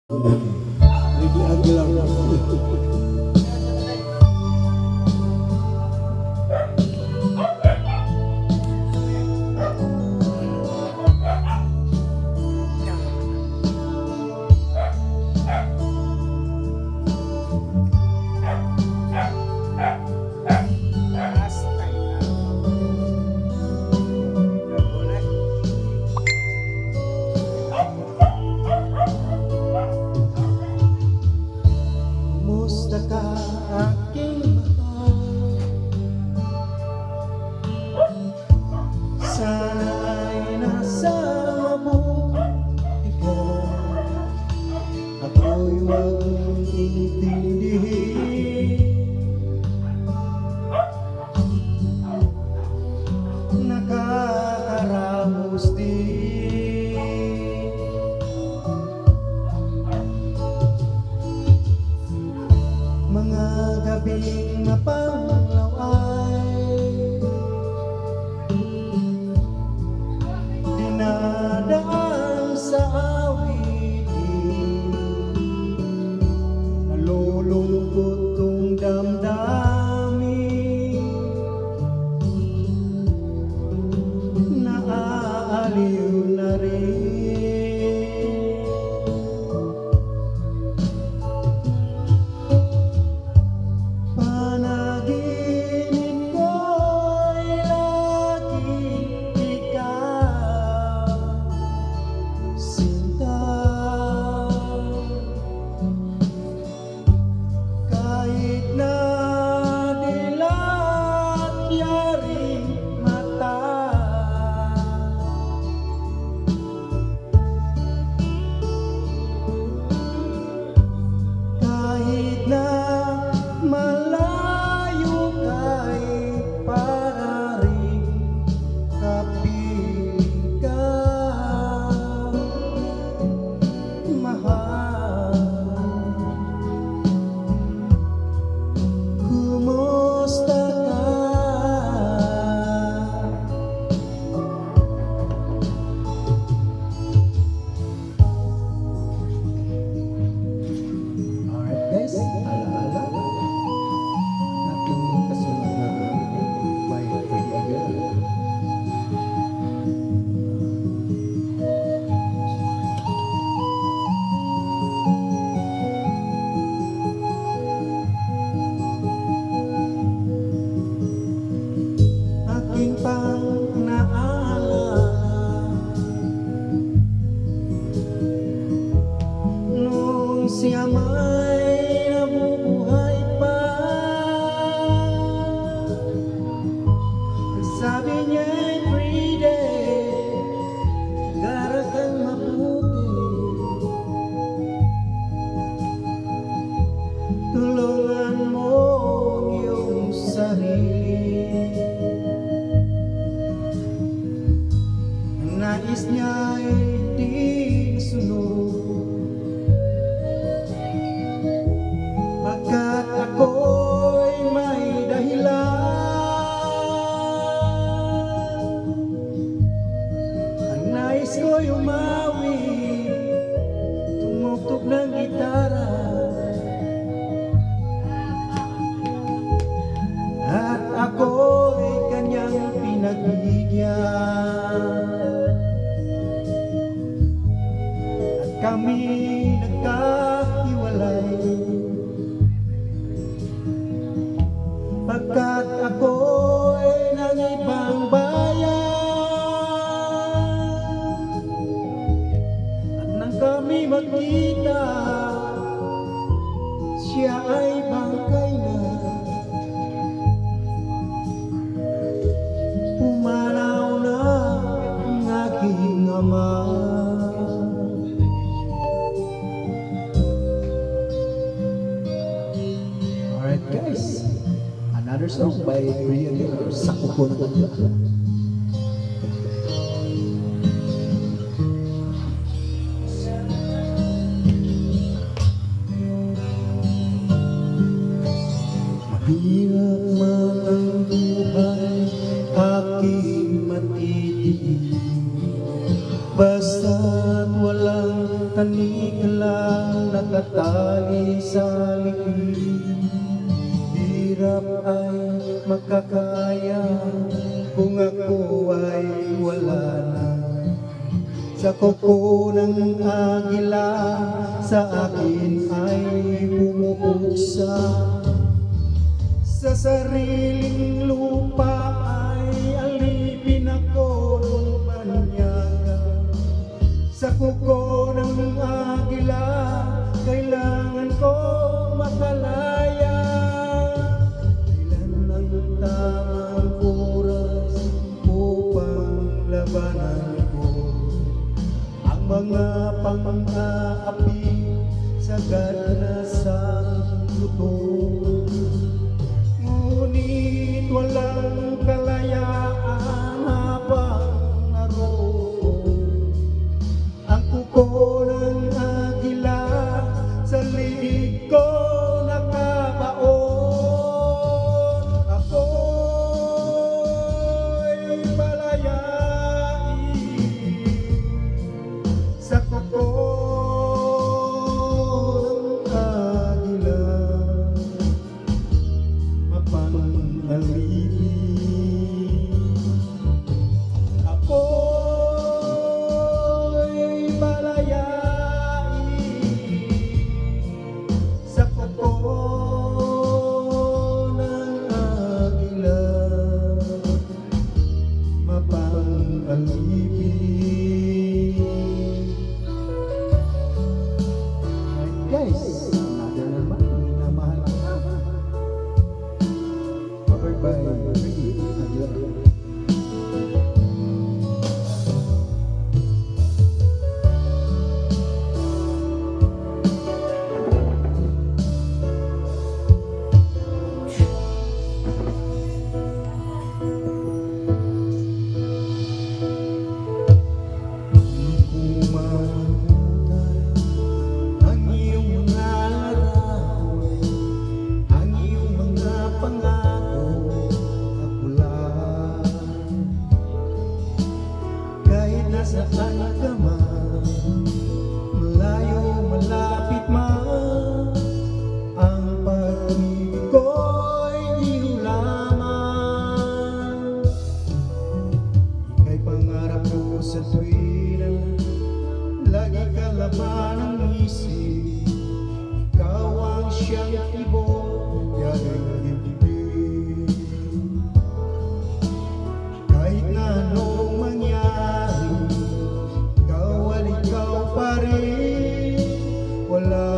Lady Aguilar. Kumusta ka aking mahal? Sana ay nasa mabuti ka. Ako'y huwag mong intindihin. Nakakaramos din. Mga gabing napanglaw ay dinadaan sa awitin. Nalulungkot kong damdamin, naaaliw na rin. Panaginip ko'y laging ikaw, sinta. Kahit na dilat yaring mata, kahit na malayo ka'y para rin kapiling ka, mahal. Kumusta ka? Alright guys, alaala ating kasunod na by Lady Aguilar. Aking pang naalala nung siya may nabubuhay pa. Sabi niya everyday, gara kang mabuti, tulungan mo ang iyong sarili. Ang nais niya ay di sunod, pagkat ako'y may dahilan. Ang nais ko'y umawi, tumugtog ng gitara, at ako'y kanyang pinagbigyan. At kami nagkahiwalay, pagkat ako'y ng ibang bayan. At nang kami magkita, siya ay bangkay na. Pumanaw na ang aking ama. Alright guys, another song by Lady Aguilar, Sako Ko Na Ganda. Mahirap man ang buhay, aking matitig, basta't walang tanikala. nakatali sa likid. Hirap ay makakaya kung ako ay wala na. Sa kuko ng agila sa akin ay pumupuksa. Sa sariling lupa ay alipin ako ng banyaga. Sa kuko ng agila kailangan ko makalaya. Kailan ang tamang oras upang labanan ko ang mga pang-aapi sagad na sa lutong. Ngunit walang kalayaan habang naroon ang kuko ng agila sa liig ko nakabaon. Ako'y palayain sa kuko ng agila, mapang-alipin. Ako'y palayain sa kuko ng agila, mapang-alipin. Guys, another naman, minamahal ko na. Covered by Ricky Aguilera. Di ko malimutan ang iyong mga larawan, ang iyong mga pangako, ako lang. Kahit nasaan ka man, malayo, malapit man, ang pag-ibig ko'y iyong lamang. Ika'y pangarap ko sa tuwina, lagi ka laman ng isip. Ikaw ang siyang ibon, yaring dibdib. Kahit na anong mangyari, ikaw ay ikaw pa rin. Wala